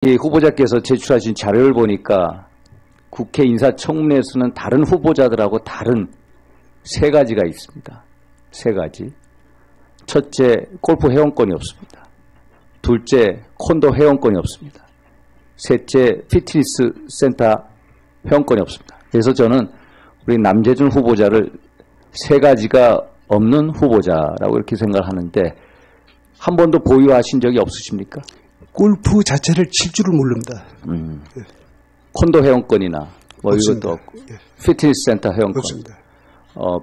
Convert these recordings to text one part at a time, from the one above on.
이 후보자께서 제출하신 자료를 보니까 국회 인사청문회에서는 다른 후보자들하고 다른 세 가지가 있습니다. 세 가지. 첫째, 골프 회원권이 없습니다. 둘째, 콘도 회원권이 없습니다. 셋째, 피트니스 센터 회원권이 없습니다. 그래서 저는 우리 남재준 후보자를 세 가지가 없는 후보자라고 이렇게 생각을 하는데 한 번도 보유하신 적이 없으십니까? 골프 자체를 칠 줄을 모릅니다. 예. 콘도 회원권이나 뭐 없습니다. 이것도 없고 예. 피트니스 센터 회원권. 없습니다.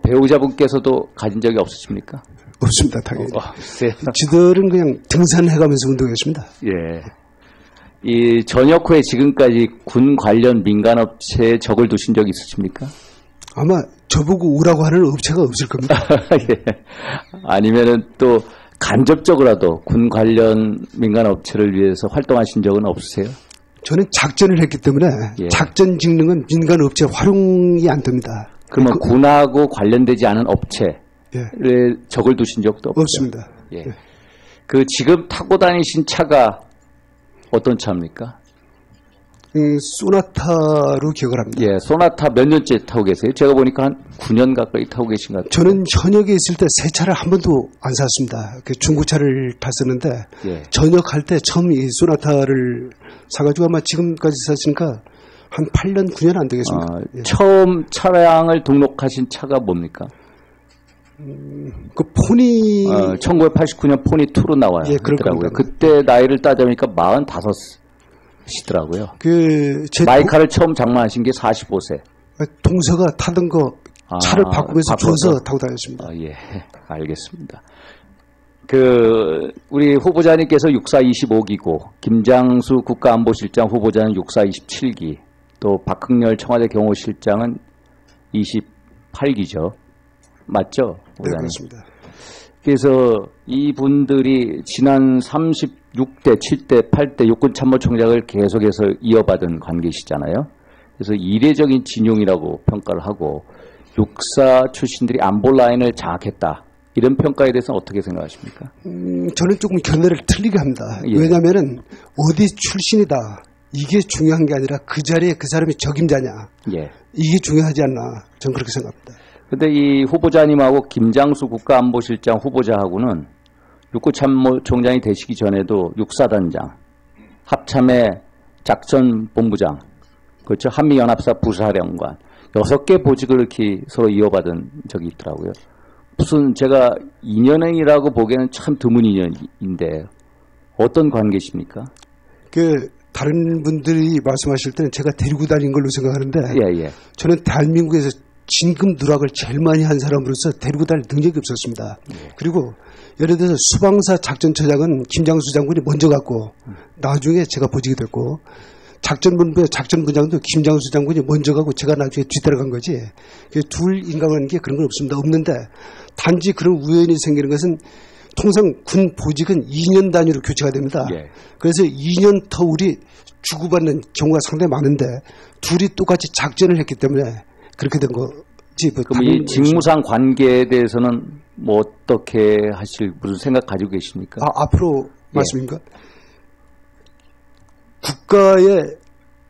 배우자분께서도 가진 적이 없으십니까? 없습니다. 당연히. 네. 지들은 그냥 등산해가면서 운동했습니다. 예. 이 전역 후에 지금까지 군 관련 민간업체에 적을 두신 적이 있으십니까? 아마 저보고 오라고 하는 업체가 없을 겁니다. 예. 아니면은 또 간접적으로라도 군 관련 민간업체를 위해서 활동하신 적은 없으세요? 저는 작전을 했기 때문에 예. 작전 직능은 민간업체 활용이 안 됩니다. 그러면 군하고 관련되지 않은 업체에 예. 적을 두신 적도 없죠? 없습니다. 예. 예. 그 지금 타고 다니신 차가 어떤 차입니까? 소나타로 기억을 합니다. 예, 소나타 몇 년째 타고 계세요? 제가 보니까 한 9년 가까이 타고 계신 것 같아요. 저는 현역에 있을 때 새 차를 한 번도 안 샀습니다. 그 중고차를 탔었는데 예. 전역할 때 처음 이 소나타를 사가지고 아마 지금까지 샀으니까 한 8년, 9년 안 되겠습니까? 예. 처음 차량을 등록하신 차가 뭡니까? 그 포니 1989년 포니2로 나와요. 예, 그렇더라고요. 그때 나이를 따져보니까 45시더라고요. 제 마이카를 처음 장만하신 게 45세. 동서가 타던 거 차를 바꾸면서 주워서 바꿔서? 타고 다녔습니다. 예, 알겠습니다. 우리 후보자님께서 6425기고, 김장수 국가안보실장 후보자는 6427기, 또 박흥렬 청와대 경호실장은 28기죠. 맞죠? 네, 그렇습니다. 그래서 이분들이 지난 36대, 7대, 8대 육군참모총장을 계속해서 이어받은 관계시잖아요. 그래서 이례적인 진용이라고 평가를 하고 육사 출신들이 안보 라인을 장악했다. 이런 평가에 대해서는 어떻게 생각하십니까? 저는 조금 견해를 틀리게 합니다. 예. 왜냐하면 어디 출신이다. 이게 중요한 게 아니라 그 자리에 그 사람이 적임자냐. 예. 이게 중요하지 않나. 저는 그렇게 생각합니다. 근데 이 후보자님하고 김장수 국가안보실장 후보자하고는 육군참모총장이 되시기 전에도 육사단장, 합참의 작전본부장, 그렇죠. 한미연합사 부사령관 6개 보직을 이렇게 서로 이어받은 적이 있더라고요. 무슨 제가 인연이라고 보기에는 참 드문 인연인데 어떤 관계십니까? 다른 분들이 말씀하실 때는 제가 데리고 다닌 걸로 생각하는데 예. 저는 대한민국에서 진급 누락을 제일 많이 한 사람으로서 데리고 다닐 능력이 없었습니다. 예. 그리고 예를 들어서 수방사 작전처장은 김장수 장군이 먼저 갔고 나중에 제가 보직이 됐고 작전본부의 작전부장도 김장수 장군이 먼저 가고 제가 나중에 뒤따라간 거지. 둘 인간관계 게 그런 건 없는데 단지 그런 우연이 생기는 것은 통상 군 보직은 2년 단위로 교체가 됩니다. 예. 그래서 2년 터울이 주고받는 경우가 상당히 많은데 둘이 똑같이 작전을 했기 때문에 그렇게 된 거지. 그럼 이 직무상 관계에 대해서는 뭐 어떻게 하실 무슨 생각 가지고 계십니까? 앞으로 말씀인가? 국가의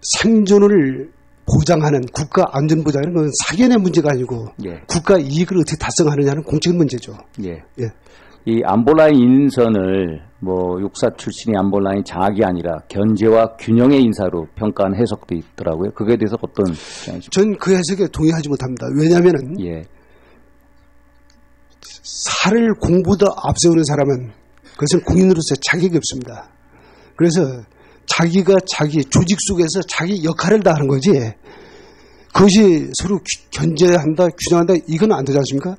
생존을 보장하는 국가 안전 보장이라는 건 사견의 문제가 아니고 예. 국가 이익을 어떻게 달성하느냐는 공적인 문제죠. 예. 예. 이 안보라인 인선을 뭐 육사 출신이 안보라인 장악이 아니라 견제와 균형의 인사로 평가한 해석도 있더라고요. 그거에 대해서 어떤 생각이십니까? 전 그 해석에 동의하지 못합니다. 왜냐하면은 예. 살을 공보다 앞세우는 사람은 그것은 공인으로서 자격이 없습니다. 그래서 자기가 자기 조직 속에서 자기 역할을 다 하는 거지 그것이 서로 견제한다, 규정한다 이건 안 되지 않습니까?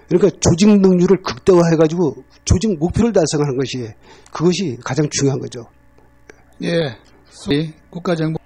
그러니까 조직 능률을 극대화해가지고 조직 목표를 달성하는 것이 그것이 가장 중요한 거죠. 예, 소위 국가정보